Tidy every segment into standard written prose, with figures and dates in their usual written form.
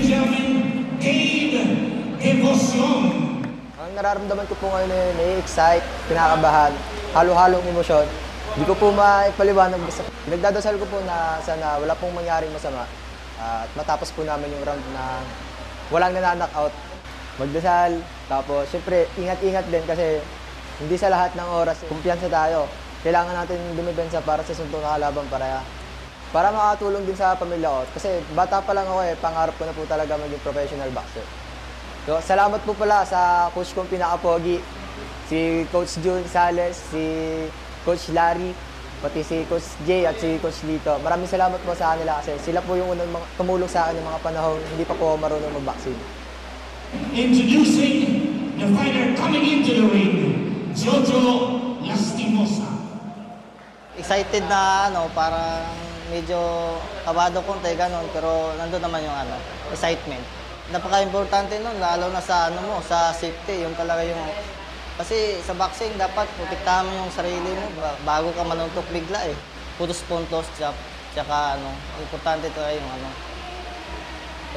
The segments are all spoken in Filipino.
and gentlemen, Dave Devoción. Ang nararamdaman ko po ngayon ay nai-excite, kinakabahan, halo-halong emosyon. Hindi ko po maipaliwanag. Basta nagdadasal ko po na sana wala pong mangyaring masama at matapos po namin yung round na walang nananockout. Magdasal, tapos syempre ingat-ingat din kasi hindi sa lahat ng oras kumpiyansa tayo. Kailangan natin dumibensa para sa suntong na kalaban para makatulong din sa pamilya ko. Kasi bata pa lang ako pangarap ko na po talaga maging professional boxer. So, salamat po pala sa coach kong pinaka-pogi, si Coach Jun Sales, si Coach Larry, pati si Coach Jay at si Coach Lito. Maraming salamat po sa kanila kasi sila po yung unang tumulong sa akin ng mga panahon hindi pa po ako marunong mag-boxing. Introducing the fighter coming into the ring, Jojo Lastimosa. Excited na parang medyo kabado konti ganun, pero nandun naman yung excitement. Napaka-importante nun, lalo na sa sa safety, yung talaga yung kasi sa boxing dapat protektahan mo yung sarili mo bago ka manuntok bigla Putos-puntos tsaka importante talaga yung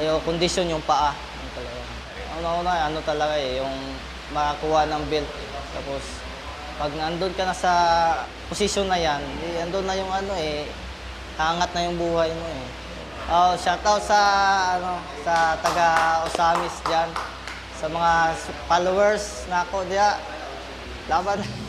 yung condition yung paa. Una talaga yung makakuha ng belt. Tapos pag nandun ka na sa posisyon na yan, andun na yung angat na yung buhay mo shoutout sa taga Osamis diyan, sa mga followers na ako diya. Laban.